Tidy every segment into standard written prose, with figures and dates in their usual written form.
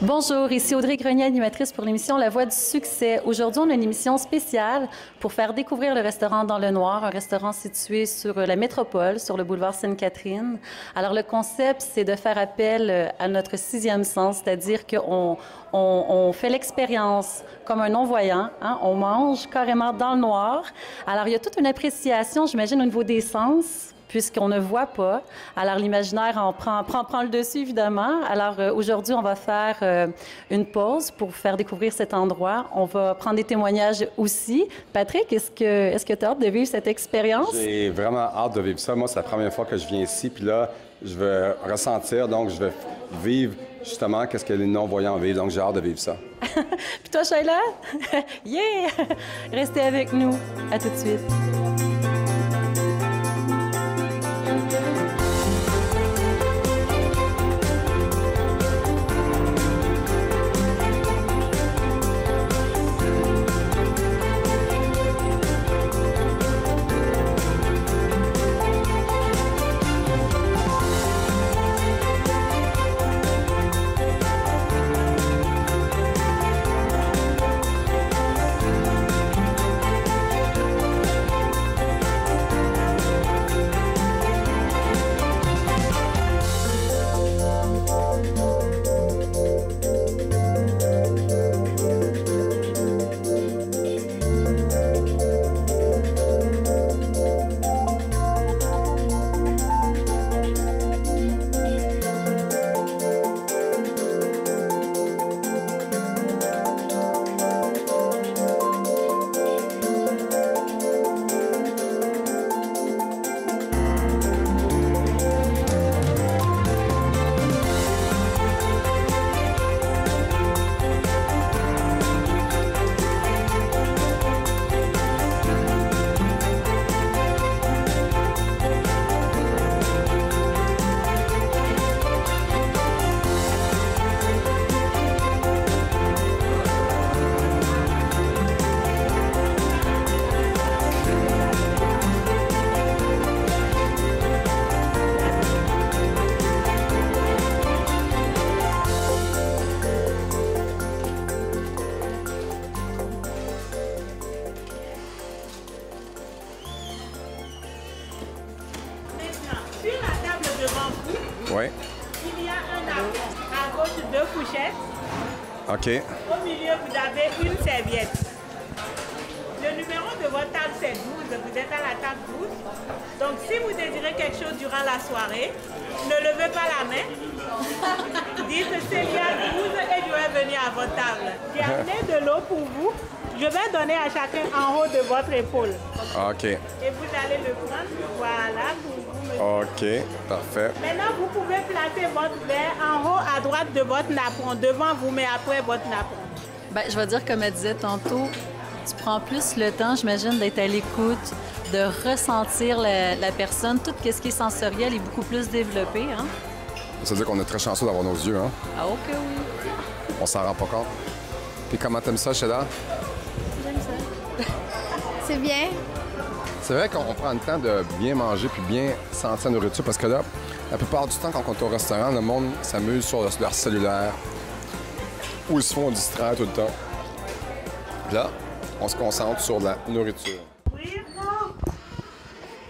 Bonjour, ici Audrey Grenier, animatrice pour l'émission La Voix du succès. Aujourd'hui, on a une émission spéciale pour faire découvrir le restaurant Dans le Noir, un restaurant situé sur la métropole, sur le boulevard Sainte-Catherine. Alors, le concept, c'est de faire appel à notre sixième sens, c'est-à-dire qu'on fait l'expérience comme un non-voyant. Hein? On mange carrément dans le noir. Alors, il y a toute une appréciation, j'imagine, au niveau des sens, puisqu'on ne voit pas. Alors, l'imaginaire en prend le dessus, évidemment. Alors, aujourd'hui, on va faire une pause pour vous faire découvrir cet endroit. On va prendre des témoignages aussi. Patrick, est-ce que tu as hâte de vivre cette expérience? J'ai vraiment hâte de vivre ça. Moi, c'est la première fois que je viens ici. Puis là, je vais ressentir, donc je vais vivre justement qu'est-ce que les non-voyants vivent. Donc, j'ai hâte de vivre ça. Puis toi, Sheila? Yeah! Restez avec nous. À tout de suite. Oui. Il y a un arbre, à gauche deux couchettes. OK. Au milieu, vous avez une serviette. Le numéro de votre table, c'est 12. Vous êtes à la table 12. Donc, si vous désirez quelque chose durant la soirée, ne levez pas la main. Dites Célia 12 et je vais venir à votre table. J'ai amené de l'eau pour vous. Je vais donner à chacun en haut de votre épaule. OK. Et vous allez le prendre, voilà, pour vous, monsieur. OK, parfait. Maintenant, vous pouvez placer votre verre en haut à droite de votre napperon, devant vous, mais après votre napperon. Bien, je vais dire, comme elle disait tantôt, tu prends plus le temps, j'imagine, d'être à l'écoute, de ressentir la personne. Tout ce qui est sensoriel est beaucoup plus développé. Hein? Ça veut dire qu'on est très chanceux d'avoir nos yeux, hein? Ah, OK, oui. On s'en rend pas compte. Puis comment t'aimes ça, Sheila? J'aime ça. C'est bien. C'est vrai qu'on prend le temps de bien manger puis bien sentir la nourriture parce que là, la plupart du temps, quand on est au restaurant, le monde s'amuse sur leur cellulaire ou ils se font distraire tout le temps. Puis là, on se concentre sur la nourriture. Oui, non.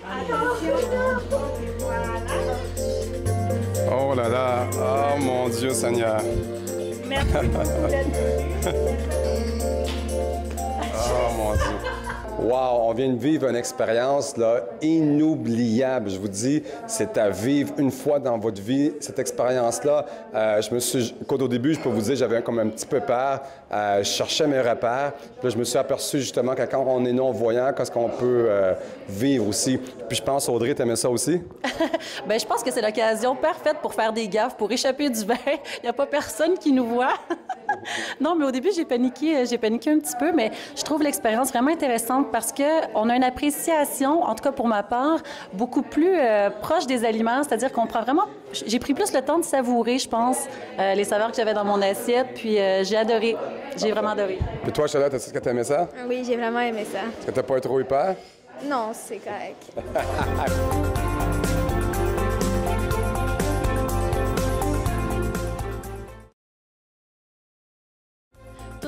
Attention. Voilà. Oh là là! Oh mon Dieu Seigneur! Merci beaucoup d'être venu. Oh mon Dieu! Wow, on vient de vivre une expérience là, inoubliable. Je vous dis, c'est à vivre une fois dans votre vie, cette expérience-là. Au début, je peux vous dire, j'avais comme un petit peu peur. Je cherchais mes repères. Puis là, je me suis aperçu justement que quand on est non-voyant, qu'est-ce qu'on peut vivre aussi. Puis je pense, Audrey, t'aimais ça aussi? Bien, je pense que c'est l'occasion parfaite pour faire des gaffes, pour échapper du bain. Il n'y a pas personne qui nous voit. Non, mais au début, j'ai paniqué un petit peu, mais je trouve l'expérience vraiment intéressante parce qu'on a une appréciation, en tout cas pour ma part, beaucoup plus proche des aliments, c'est-à-dire qu'on prend vraiment... J'ai pris plus le temps de savourer, je pense, les saveurs que j'avais dans mon assiette, puis j'ai adoré. J'ai vraiment adoré. Puis toi, Charlotte, est-ce que tu aimé ça? Oui, j'ai vraiment aimé ça. Est-ce que tu n'as pas eu trop eu peur? Non, c'est correct.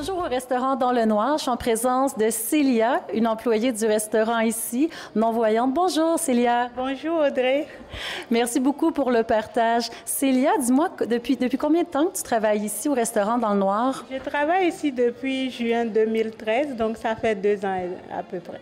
Toujours au restaurant Dans le Noir, je suis en présence de Célia, une employée du restaurant ici, non-voyante. Bonjour Célia. Bonjour Audrey. Merci beaucoup pour le partage. Célia, dis-moi, depuis combien de temps que tu travailles ici au restaurant Dans le Noir? Je travaille ici depuis juin 2013, donc ça fait 2 ans à peu près.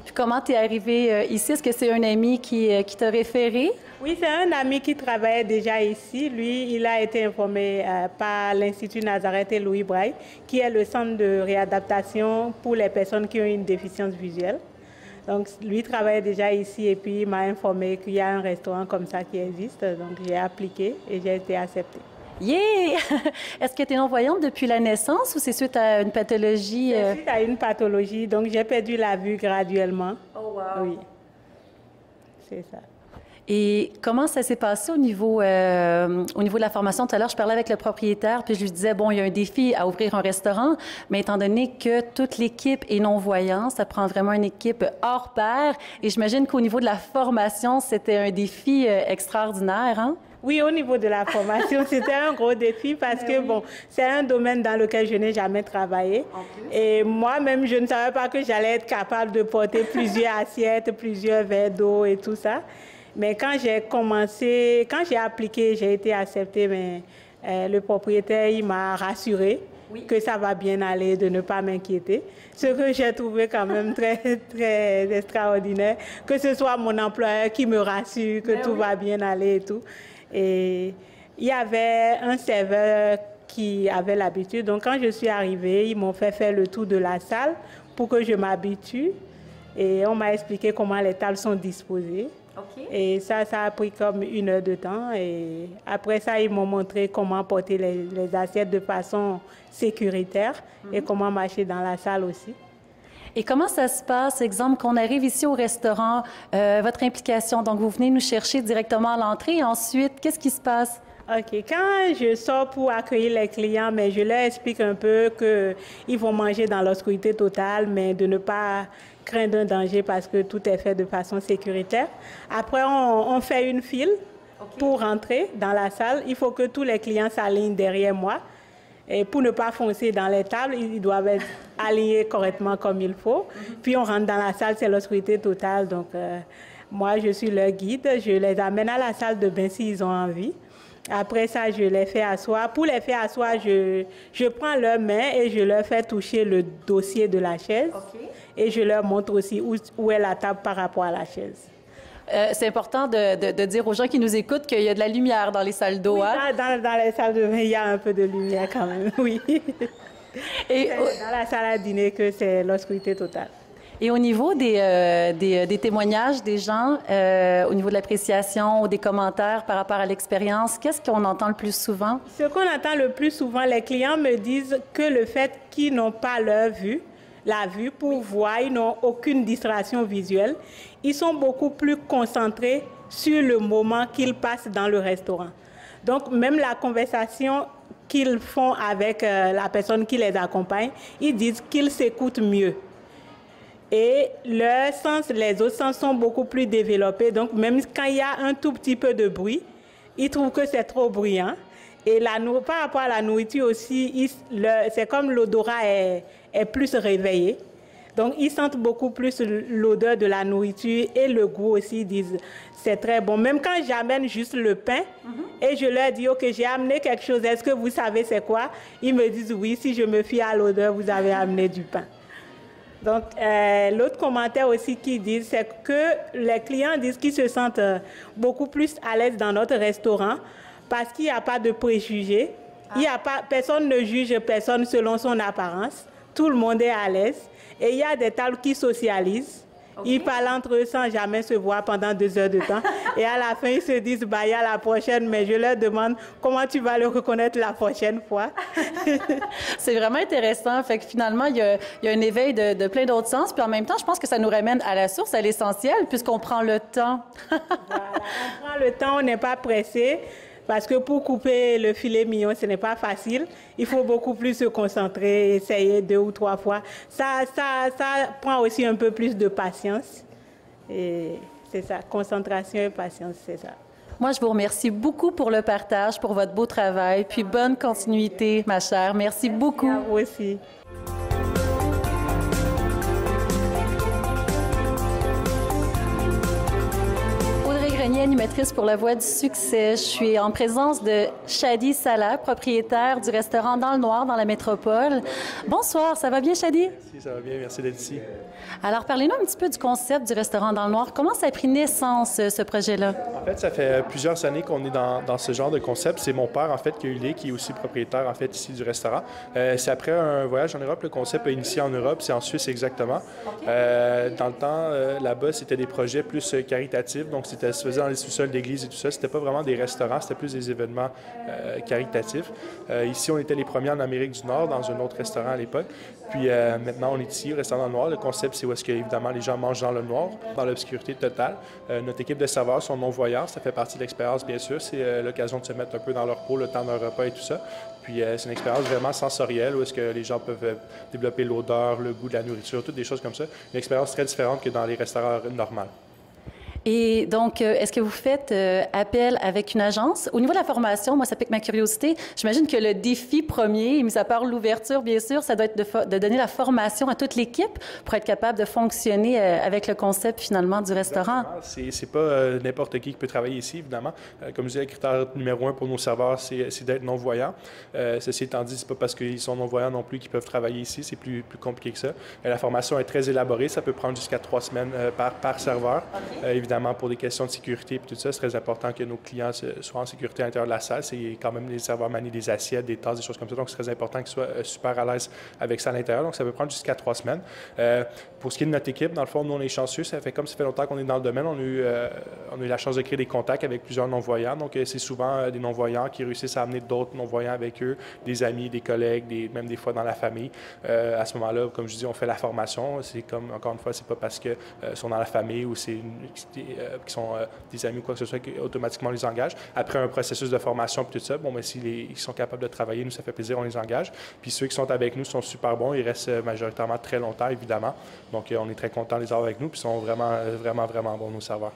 Puis comment tu es arrivée ici? Est-ce que c'est un ami qui t'a référé? Oui, c'est un ami qui travaillait déjà ici. Lui, il a été informé par l'Institut Nazareth et Louis Braille, qui est le centre de réadaptation pour les personnes qui ont une déficience visuelle. Donc, lui travaillait déjà ici et puis il m'a informé qu'il y a un restaurant comme ça qui existe. Donc, j'ai appliqué et j'ai été acceptée. Yeah! Est-ce que tu es non-voyante depuis la naissance ou c'est suite à une pathologie? C'est suite à une pathologie, donc j'ai perdu la vue graduellement. Oh, wow! Oui, c'est ça. Et comment ça s'est passé au niveau de la formation? Tout à l'heure, je parlais avec le propriétaire, puis je lui disais, bon, il y a un défi à ouvrir un restaurant, mais étant donné que toute l'équipe est non-voyante, ça prend vraiment une équipe hors pair. Et j'imagine qu'au niveau de la formation, c'était un défi extraordinaire, hein? Oui, au niveau de la formation, c'était un gros défi parce que, bon, c'est un domaine dans lequel je n'ai jamais travaillé. Et moi-même, je ne savais pas que j'allais être capable de porter plusieurs assiettes, plusieurs verres d'eau et tout ça. Mais quand j'ai appliqué, j'ai été acceptée, mais le propriétaire, il m'a rassurée que ça va bien aller, de ne pas m'inquiéter. Ce que j'ai trouvé quand même très, très extraordinaire, que ce soit mon employeur qui me rassure que tout va bien aller et tout. Et il y avait un serveur qui avait l'habitude. Donc, quand je suis arrivée, ils m'ont fait faire le tour de la salle pour que je m'habitue. Et on m'a expliqué comment les tables sont disposées. Okay. Et ça a pris comme 1 heure de temps. Et après ça, ils m'ont montré comment porter les assiettes de façon sécuritaire et comment marcher dans la salle aussi. Et comment ça se passe, exemple, qu'on arrive ici au restaurant, votre implication? Donc, vous venez nous chercher directement à l'entrée et ensuite, qu'est-ce qui se passe? OK. Quand je sors pour accueillir les clients, mais je leur explique un peu qu'ils vont manger dans l'obscurité totale, mais de ne pas craindre un danger parce que tout est fait de façon sécuritaire. Après, on fait une file pour rentrer dans la salle. Il faut que tous les clients s'alignent derrière moi. Et pour ne pas foncer dans les tables, ils doivent être alignés correctement comme il faut. Puis on rentre dans la salle, c'est l'obscurité totale. Donc, moi, je suis leur guide. Je les amène à la salle de bain s'ils ont envie. Après ça, je les fais asseoir. Pour les faire asseoir, je prends leurs mains et je leur fais toucher le dossier de la chaise. Okay. Et je leur montre aussi où est la table par rapport à la chaise. C'est important de dire aux gens qui nous écoutent qu'il y a de la lumière dans les salles d'eau. Oui, dans les salles de bain, il y a un peu de lumière quand même, oui. Et dans la salle à dîner que c'est l'obscurité totale. Et au niveau des témoignages des gens, au niveau de l'appréciation ou des commentaires par rapport à l'expérience, qu'est-ce qu'on entend le plus souvent? Ce qu'on entend le plus souvent, les clients me disent que le fait qu'ils n'ont pas la vue pour voir, ils n'ont aucune distraction visuelle, ils sont beaucoup plus concentrés sur le moment qu'ils passent dans le restaurant. Donc, même la conversation qu'ils font avec la personne qui les accompagne, ils disent qu'ils s'écoutent mieux. Et leurs sens, les autres sens sont beaucoup plus développés. Donc, même quand il y a un tout petit peu de bruit, ils trouvent que c'est trop bruyant. Et par rapport à la nourriture aussi, c'est comme l'odorat est plus réveillé. Donc, ils sentent beaucoup plus l'odeur de la nourriture et le goût aussi. Ils disent, c'est très bon. Même quand j'amène juste le pain et je leur dis, OK, j'ai amené quelque chose, est-ce que vous savez c'est quoi? Ils me disent, oui, si je me fie à l'odeur, vous avez amené du pain. Donc, l'autre commentaire aussi qu'ils disent, c'est que les clients disent qu'ils se sentent beaucoup plus à l'aise dans notre restaurant parce qu'il n'y a pas de préjugés. Personne ne juge personne selon son apparence. Tout le monde est à l'aise. Et il y a des tables qui socialisent. Okay. Ils parlent entre eux sans jamais se voir pendant 2 heures de temps. Et à la fin, ils se disent, bah, il y a la prochaine, mais je leur demande comment tu vas le reconnaître la prochaine fois. C'est vraiment intéressant. Fait que finalement, il y a un éveil de plein d'autres sens. Puis en même temps, je pense que ça nous ramène à la source, à l'essentiel, puisqu'on prend le temps. Voilà, on prend le temps, on n'est pas pressé. Parce que pour couper le filet mignon, ce n'est pas facile. Il faut beaucoup plus se concentrer, essayer 2 ou 3 fois. Ça prend aussi un peu plus de patience. Et c'est ça, concentration et patience, c'est ça. Moi, je vous remercie beaucoup pour le partage, pour votre beau travail. Puis bonne continuité, ma chère. Merci beaucoup. À vous aussi. animatrice pour La Voix du succès. Je suis en présence de Shadi Salah, propriétaire du restaurant Dans le Noir dans la métropole. Bonsoir, ça va bien, Shadi? Merci, ça va bien, merci d'être ici. Alors, parlez-nous un petit peu du concept du restaurant Dans le Noir. Comment ça a pris naissance, ce projet-là? En fait, ça fait plusieurs années qu'on est dans ce genre de concept. C'est mon père, en fait, qui a eu l'idée, qui est aussi propriétaire, en fait, ici du restaurant. C'est après un voyage en Europe, le concept a initié en Europe, c'est en Suisse exactement. Dans le temps, là-bas, c'était des projets plus caritatifs, donc ça se faisait dans les sous-sols d'église et tout ça. C'était pas vraiment des restaurants, c'était plus des événements caritatifs. Ici, on était les premiers en Amérique du Nord, dans un autre restaurant à l'époque. Puis maintenant, on est ici, au restaurant Dans le Noir. Le concept, c'est où est-ce que, évidemment, les gens mangent dans le noir, dans l'obscurité totale. Notre équipe de serveurs sont non-voyants, ça fait partie de l'expérience, bien sûr. C'est l'occasion de se mettre un peu dans leur peau, le temps d'un repas et tout ça. Puis c'est une expérience vraiment sensorielle où est-ce que les gens peuvent développer l'odeur, le goût de la nourriture, toutes des choses comme ça. Une expérience très différente que dans les restaurants normaux. Et donc, est-ce que vous faites appel avec une agence? Au niveau de la formation, moi, ça pique ma curiosité. J'imagine que le défi premier, mis à part l'ouverture, bien sûr, ça doit être de donner la formation à toute l'équipe pour être capable de fonctionner avec le concept, finalement, du restaurant. C'est pas n'importe qui peut travailler ici, évidemment. Comme je disais, le critère numéro 1 pour nos serveurs, c'est d'être non-voyants. Ceci étant dit, c'est pas parce qu'ils sont non-voyants non plus qu'ils peuvent travailler ici. C'est plus compliqué que ça. La formation est très élaborée. Ça peut prendre jusqu'à 3 semaines par serveur. Évidemment, pour des questions de sécurité et tout ça, c'est très important que nos clients soient en sécurité à l'intérieur de la salle. C'est quand même les serveurs manient des assiettes, des tasses, des choses comme ça. Donc, c'est très important qu'ils soient super à l'aise avec ça à l'intérieur. Donc, ça peut prendre jusqu'à 3 semaines. Pour ce qui est de notre équipe, dans le fond, nous, on est chanceux. Ça fait longtemps qu'on est dans le domaine. On a eu la chance de créer des contacts avec plusieurs non-voyants. Donc, c'est souvent des non-voyants qui réussissent à amener d'autres non-voyants avec eux, des amis, des collègues, même des fois dans la famille. À ce moment-là, comme je dis, on fait la formation. C'est comme, encore une fois, c'est pas parce qu'ils sont dans la famille ou qui sont des amis ou quoi que ce soit qu'automatiquement on les engage. Après un processus de formation et tout ça, bon, mais s'ils sont capables de travailler, nous, ça fait plaisir, on les engage. Puis ceux qui sont avec nous sont super bons. Ils restent majoritairement très longtemps, évidemment. Donc, on est très contents de les avoir avec nous. Puis ils sont vraiment, vraiment, vraiment bons, nos serveurs.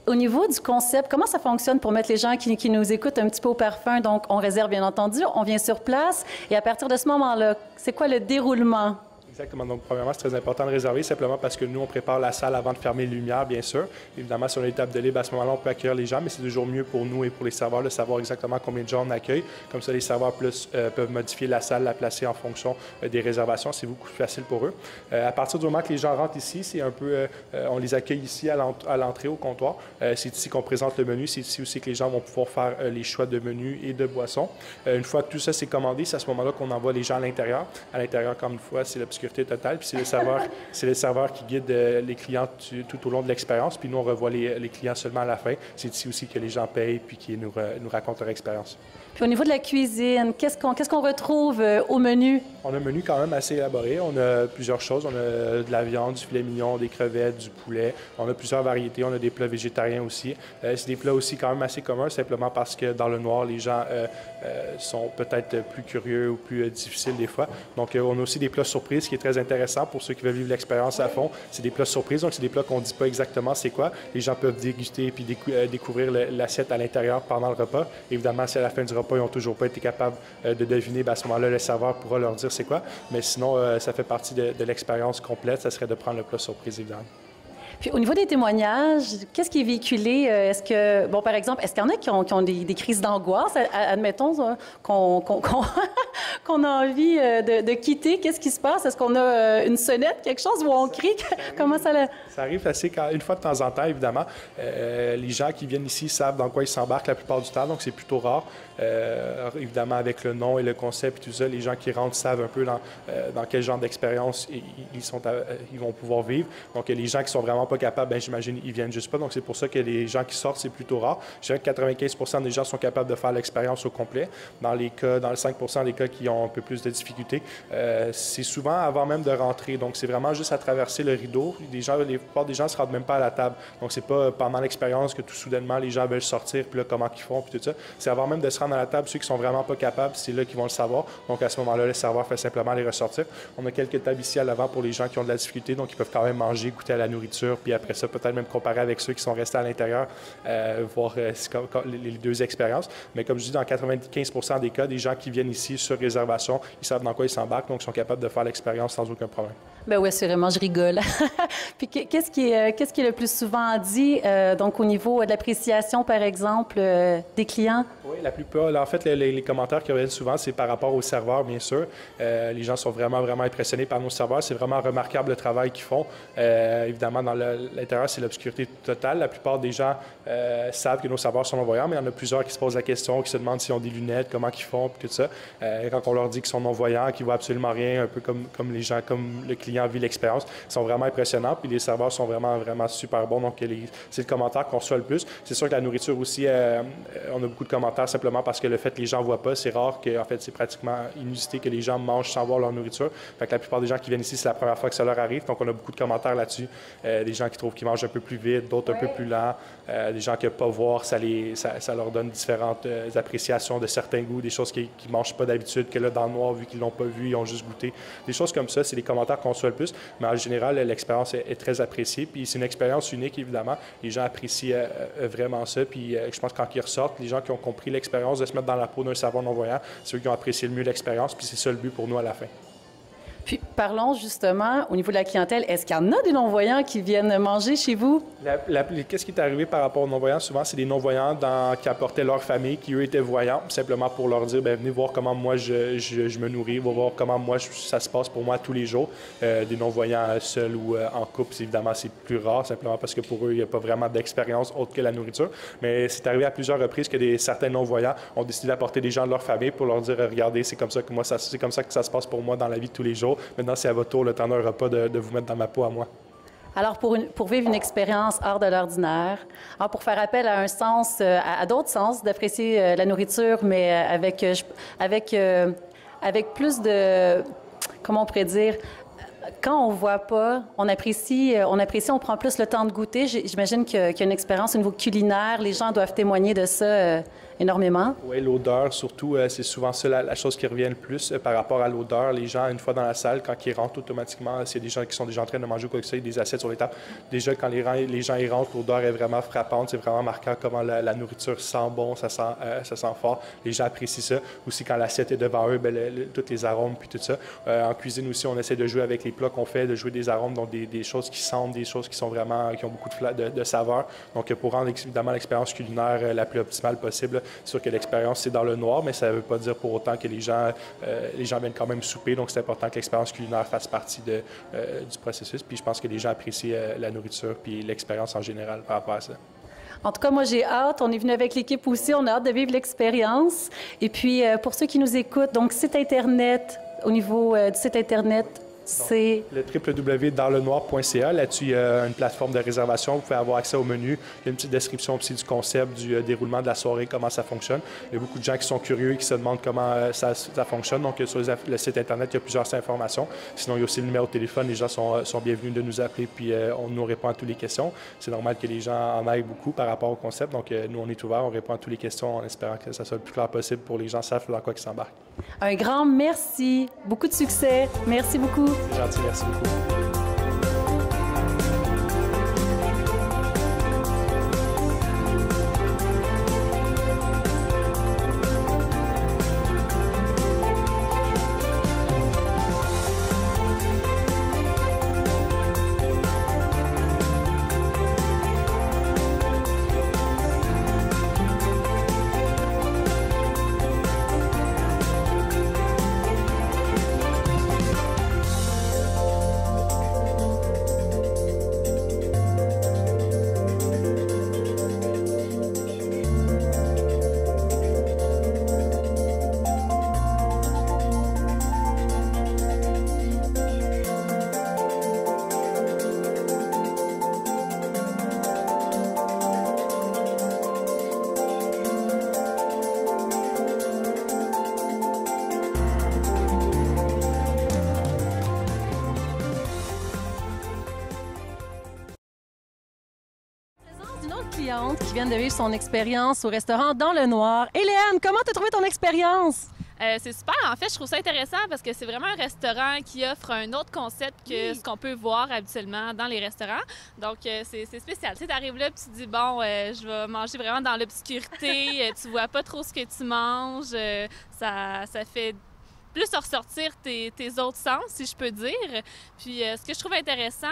Au niveau du concept, comment ça fonctionne pour mettre les gens qui nous écoutent un petit peu au parfum? Donc, on réserve, bien entendu, on vient sur place. Et à partir de ce moment-là, c'est quoi le déroulement? Exactement. Donc, premièrement, c'est très important de réserver simplement parce que nous, on prépare la salle avant de fermer les lumières, bien sûr. Évidemment, si on a une table de libre, à ce moment-là, on peut accueillir les gens, mais c'est toujours mieux pour nous et pour les serveurs de savoir exactement combien de gens on accueille. Comme ça, les serveurs peuvent modifier la salle, la placer en fonction des réservations. C'est beaucoup plus facile pour eux. À partir du moment que les gens rentrent ici, c'est un peu... on les accueille ici à l'entrée au comptoir. C'est ici qu'on présente le menu. C'est ici aussi que les gens vont pouvoir faire les choix de menus et de boissons. Une fois que tout ça s'est commandé, c'est à ce moment-là qu'on envoie les gens à l'intérieur. À l'intérieur, comme une fois, c'est l'obscurité totale. Puis c'est le serveur qui guide les clients tout au long de l'expérience. Puis nous, on revoit les clients seulement à la fin. C'est ici aussi que les gens payent puis qui nous racontent leur expérience. Puis au niveau de la cuisine, qu'est-ce qu'on retrouve au menu? On a un menu quand même assez élaboré. On a plusieurs choses. On a de la viande, du filet mignon, des crevettes, du poulet. On a plusieurs variétés. On a des plats végétariens aussi. C'est des plats aussi quand même assez communs, simplement parce que dans le noir, les gens sont peut-être plus curieux ou plus difficiles des fois. Donc, on a aussi des plats surprises, ce qui est très intéressant pour ceux qui veulent vivre l'expérience à fond. C'est des plats surprises, donc c'est des plats qu'on ne dit pas exactement c'est quoi. Les gens peuvent déguster puis découvrir l'assiette à l'intérieur pendant le repas. Évidemment, si à la fin du repas, ils n'ont toujours pas été capables de deviner, bien à ce moment-là, le serveur pourra leur dire c'est quoi. Mais sinon, ça fait partie de l'expérience complète. Ça serait de prendre le plat surprise, évidemment. Puis au niveau des témoignages, qu'est-ce qui est véhiculé? Est-ce que, bon, par exemple, est-ce qu'il y en a qui ont des crises d'angoisse? Admettons qu'on a envie de quitter. Qu'est-ce qui se passe? Est-ce qu'on a une sonnette, quelque chose, où on crie? Comment ça... Ça arrive une fois de temps en temps, évidemment. Les gens qui viennent ici savent dans quoi ils s'embarquent la plupart du temps, donc c'est plutôt rare. Évidemment, avec le nom et le concept et tout ça, les gens qui rentrent savent un peu dans quel genre d'expérience ils vont pouvoir vivre. Donc, les gens qui sont vraiment pas capables, bien, j'imagine, ils viennent juste pas. Donc, c'est pour ça que les gens qui sortent, c'est plutôt rare. Je dirais que 95% des gens sont capables de faire l'expérience au complet. Dans les 5% des cas qui ont un peu plus de difficultés, c'est souvent avant même de rentrer. Donc, c'est vraiment juste à traverser le rideau. La plupart des gens ne se rendent même pas à la table. Donc, c'est pas pendant l'expérience que tout soudainement, les gens veulent sortir, puis là, comment ils font, puis tout ça. C'est avant même de se rendre à la table. Ceux qui sont vraiment pas capables, c'est là qu'ils vont le savoir. Donc, à ce moment-là, le serveur fait simplement les ressortir. On a quelques tables ici à l'avant pour les gens qui ont de la difficulté, donc ils peuvent quand même manger, goûter à la nourriture, nourriture, puis après ça, peut-être même comparer avec ceux qui sont restés à l'intérieur, voir les deux expériences. Mais comme je dis, dans 95% des cas, des gens qui viennent ici sur réservation, ils savent dans quoi ils s'embarquent, donc ils sont capables de faire l'expérience sans aucun problème. Ben oui, assurément, je rigole. Puis qu'est-ce qui est le plus souvent dit, donc au niveau de l'appréciation, par exemple, des clients? Oui, la plupart. En fait, les commentaires qui reviennent souvent, c'est par rapport aux serveurs, bien sûr. Les gens sont vraiment, vraiment impressionnés par nos serveurs. C'est vraiment remarquable le travail qu'ils font. Évidemment, dans l'intérieur, c'est l'obscurité totale. La plupart des gens savent que nos serveurs sont non-voyants, mais il y en a plusieurs qui se posent la question, qui se demandent s'ils ont des lunettes, comment ils font, puis tout ça. Quand on leur dit qu'ils sont non-voyants, qu'ils ne voient absolument rien, un peu comme les gens, comme le client vit l'expérience, ils sont vraiment impressionnants. Puis les serveurs sont vraiment, vraiment super bons. Donc, c'est le commentaire qu'on reçoit le plus. C'est sûr que la nourriture aussi, on a beaucoup de commentaires simplement parce que le fait que les gens ne voient pas, c'est rare que, en fait, c'est pratiquement inusité que les gens mangent sans voir leur nourriture. Fait que la plupart des gens qui viennent ici, c'est la première fois que ça leur arrive. Donc, on a beaucoup de commentaires là-dessus. Des gens qui trouvent qu'ils mangent un peu plus vite, d'autres un peu plus lent. Des gens qui ne peuvent pas voir, ça leur donne différentes appréciations de certains goûts, des choses qu'ils ne mangent pas d'habitude, que là, dans le noir, vu qu'ils ne l'ont pas vu, ils ont juste goûté. Des choses comme ça, c'est les commentaires qu'on reçoit le plus. Mais en général, l'expérience est très appréciée. Puis c'est une expérience unique, évidemment. Les gens apprécient vraiment ça. Puis je pense que quand ils ressortent, les gens qui ont compris l'expérience de se mettre dans la peau d'un serveur non-voyant, c'est eux qui ont apprécié le mieux l'expérience. Puis c'est ça le but pour nous à la fin. Puis parlons justement au niveau de la clientèle. Est-ce qu'il y en a des non-voyants qui viennent manger chez vous? Qu'est-ce qui est arrivé par rapport aux non-voyants? Souvent, c'est des non-voyants qui apportaient leur famille, qui eux étaient voyants, simplement pour leur dire, bien, venez voir comment moi je me nourris, voir comment moi ça se passe pour moi tous les jours. Des non-voyants seuls ou en couple, évidemment, c'est plus rare, simplement parce que pour eux, il n'y a pas vraiment d'expérience autre que la nourriture. Mais c'est arrivé à plusieurs reprises que certains non-voyants ont décidé d'apporter des gens de leur famille pour leur dire, regardez, c'est comme ça que c'est comme ça que ça se passe pour moi dans la vie de tous les jours. Maintenant, c'est à votre tour, le temps d'un repas, de vous mettre dans ma peau à moi. Alors, pour vivre une expérience hors de l'ordinaire, pour faire appel à un sens, à d'autres sens, d'apprécier la nourriture, mais avec plus de, comment on pourrait dire, quand on ne voit pas, on apprécie, on prend plus le temps de goûter. J'imagine qu'il y a une expérience au niveau culinaire, les gens doivent témoigner de ça énormément. Oui, l'odeur, surtout, c'est souvent ça la chose qui revient le plus par rapport à l'odeur. Les gens, une fois dans la salle, quand ils rentrent automatiquement, s'il y a des gens qui sont déjà en train de manger ou quoi que ce soit, des assiettes sur les tables. Déjà, quand les gens y rentrent, l'odeur est vraiment frappante. C'est vraiment marquant comment la nourriture sent bon, ça sent fort. Les gens apprécient ça. Aussi, quand l'assiette est devant eux, tous les arômes puis tout ça. En cuisine aussi, on essaie de jouer avec les plats qu'on fait, de jouer des arômes, donc des choses qui sentent, des choses qui sont vraiment, qui ont beaucoup de saveur. Donc, pour rendre évidemment l'expérience culinaire la plus optimale possible, c'est sûr que l'expérience, c'est dans le noir, mais ça ne veut pas dire pour autant que les gens viennent quand même souper. Donc, c'est important que l'expérience culinaire fasse partie du processus. Puis, je pense que les gens apprécient la nourriture puis l'expérience en général par rapport à ça. En tout cas, moi, j'ai hâte. On est venu avec l'équipe aussi. On a hâte de vivre l'expérience. Et puis, pour ceux qui nous écoutent, donc, site Internet, au niveau du site Internet, c'est le www.danslenoir.ca. Là-dessus, il y a une plateforme de réservation. Vous pouvez avoir accès au menu. Il y a une petite description aussi du concept, du déroulement de la soirée, comment ça fonctionne. Il y a beaucoup de gens qui sont curieux et qui se demandent comment ça fonctionne. Donc, sur le site Internet, il y a plusieurs informations. Sinon, il y a aussi le numéro de téléphone. Les gens sont bienvenus de nous appeler, puis on nous répond à toutes les questions. C'est normal que les gens en aillent beaucoup par rapport au concept. Donc, nous, on est ouverts, on répond à toutes les questions en espérant que ça soit le plus clair possible pour les gens savent dans quoi ils s'embarquent. Un grand merci. Beaucoup de succès. Merci beaucoup. C'est gentil, merci beaucoup. Qui vient de vivre son expérience au restaurant Dans le Noir. Hélène, comment tu as trouvé ton expérience? C'est super. En fait, je trouve ça intéressant parce que c'est vraiment un restaurant qui offre un autre concept que ce qu'on peut voir habituellement dans les restaurants. Donc, c'est spécial. Tu sais, t'arrives là, puis tu dis, bon, je vais manger vraiment dans l'obscurité. Tu vois pas trop ce que tu manges. Ça fait plus ressortir tes autres sens, si je peux dire. Puis, ce que je trouve intéressant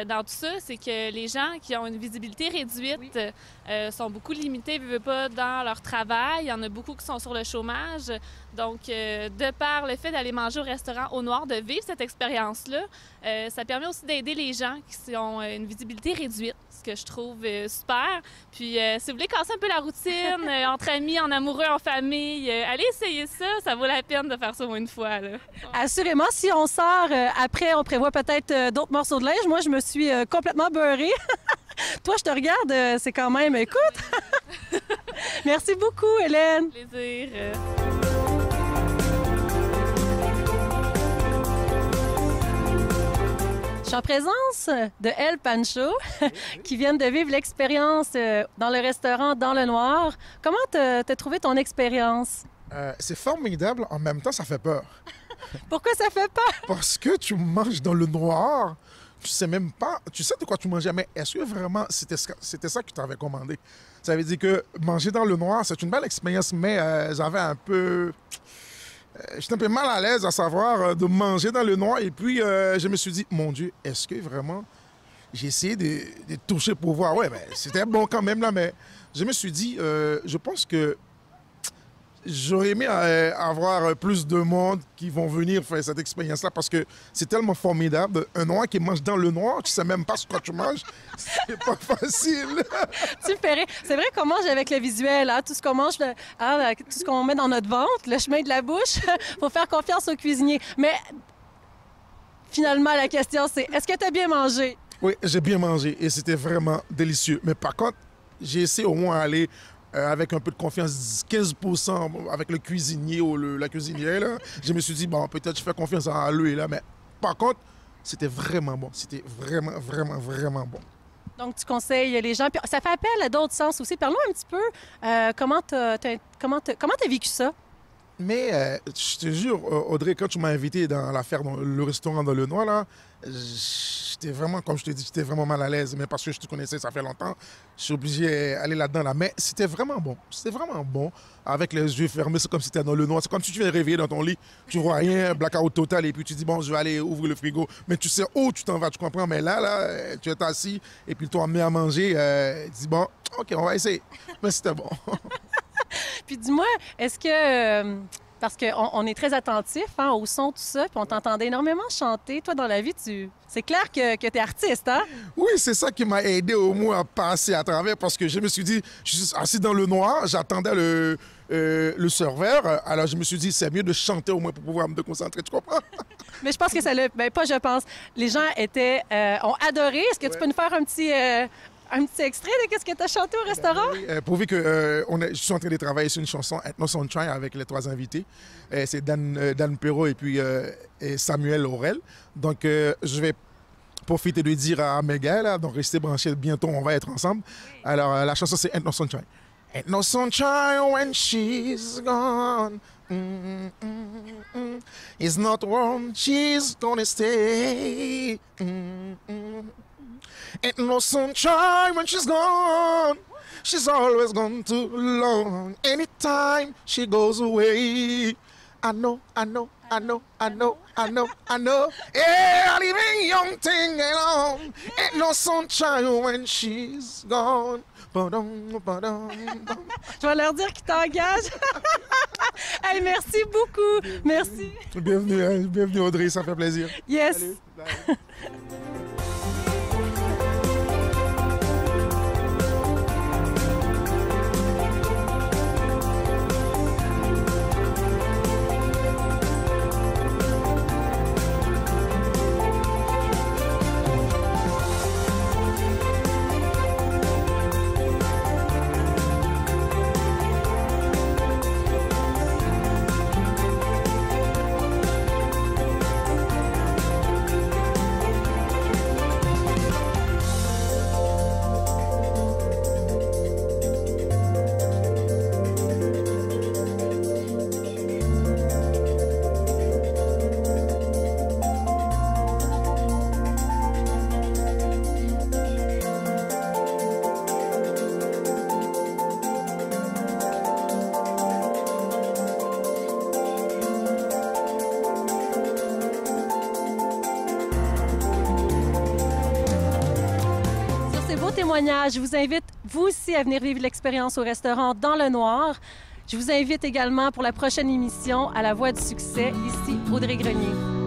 dans tout ça, c'est que les gens qui ont une visibilité réduite sont beaucoup limités, veulent pas, dans leur travail. Il y en a beaucoup qui sont sur le chômage. Donc, de par le fait d'aller manger au restaurant au noir, de vivre cette expérience-là, ça permet aussi d'aider les gens qui ont une visibilité réduite, ce que je trouve super. Puis, si vous voulez casser un peu la routine, entre amis, en amoureux, en famille, allez essayer ça. Ça vaut la peine de faire ça au moins une fois, là. Assurément, si on sort après, on prévoit peut-être d'autres morceaux de linge. Moi, je me suis complètement beurrée. Toi, je te regarde, c'est quand même... Écoute! Merci beaucoup, Hélène! Plaisir. Je suis en présence de El Pancho, qui viennent de vivre l'expérience dans le restaurant Dans le Noir. Comment t'as trouvé ton expérience? C'est formidable, en même temps, ça fait peur. Pourquoi ça fait peur? Parce que tu manges dans le noir, tu sais même pas, tu sais de quoi tu mangeais, mais est-ce que vraiment c'était ça que tu t'avais commandé? Ça veut dire que manger dans le noir, c'est une belle expérience, mais j'avais un peu... J'étais un peu mal à l'aise à savoir de manger dans le noir. Et puis, je me suis dit, mon Dieu, est-ce que vraiment... J'ai essayé de toucher pour voir. Ouais, ben, c'était bon quand même, là, mais je me suis dit, je pense que j'aurais aimé avoir plus de monde qui vont venir faire cette expérience-là parce que c'est tellement formidable. Un noir qui mange dans le noir, tu sais même pas ce que tu manges, c'est pas facile. Tu me ferais. C'est vrai qu'on mange avec le visuel, hein? Tout ce qu'on mange, tout ce qu'on met dans notre ventre, le chemin de la bouche. Faut faire confiance aux cuisiniers. Mais finalement, la question, c'est est-ce que tu as bien mangé? Oui, j'ai bien mangé et c'était vraiment délicieux. Mais par contre, j'ai essayé au moins d'aller avec un peu de confiance, 15% avec le cuisinier ou la cuisinière. Là. Je me suis dit, bon, peut-être je fais confiance à lui. Là. Mais par contre, c'était vraiment bon. C'était vraiment, vraiment, vraiment bon. Donc, tu conseilles les gens. Puis, ça fait appel à d'autres sens aussi. Parle-nous un petit peu. Comment t'as vécu ça? Mais je te jure, Audrey, quand tu m'as invité dans l'affaire, dans le restaurant dans le Noir, là, j'étais vraiment, comme je te dis, j'étais vraiment mal à l'aise. Mais parce que je te connaissais, ça fait longtemps, je suis obligé d'aller là-dedans. Là. Mais c'était vraiment bon. C'était vraiment bon. Avec les yeux fermés, c'est comme si tu étais dans le noir. C'est comme si tu viens de réveiller dans ton lit, tu vois rien, blackout total, et puis tu dis, bon, je vais aller ouvrir le frigo. Mais tu sais où tu t'en vas, tu comprends. Mais là, tu es assis, et puis tu as mis à manger. Tu dis, bon, OK, on va essayer. Mais c'était bon. Puis dis-moi, est-ce que... parce qu'on est très attentif au son, tout ça, puis on t'entendait énormément chanter. Toi, dans la vie, c'est clair que tu es artiste, hein? Oui, c'est ça qui m'a aidé au moins à passer à travers, parce que je me suis dit, je suis assis dans le noir, j'attendais le serveur, alors je me suis dit, c'est mieux de chanter au moins pour pouvoir me concentrer, tu comprends? Mais je pense que ça l'a... Ben pas je pense. Les gens ont adoré. Est-ce que tu peux nous faire un petit extrait de qu'est-ce que tu as chanté au restaurant? Oui, pourvu que je suis en train de travailler sur une chanson Ethno Sunshine avec les 3 invités. C'est Dan Perrault et puis et Samuel Aurel. Donc, je vais profiter de dire à mes gars, là, donc restez branchés, bientôt on va être ensemble. Alors, la chanson c'est Ethno Sunshine. Ethno Sunshine when she's gone. It's not warm, she's gonna stay. Ain't no sunshine when she's gone. She's always gone too long. Anytime she goes away. I know. Yeah, leaving young thing alone. Ain't no sunshine when she's gone. Je vais leur dire qu'ils t'engagent. Hey, merci beaucoup. Merci. Bienvenue Audrey, ça fait plaisir. Yes. Salut. témoignage. Je vous invite, vous aussi, à venir vivre l'expérience au restaurant Dans le Noir. Je vous invite également pour la prochaine émission à La Voix du succès, ici Audrey Grenier.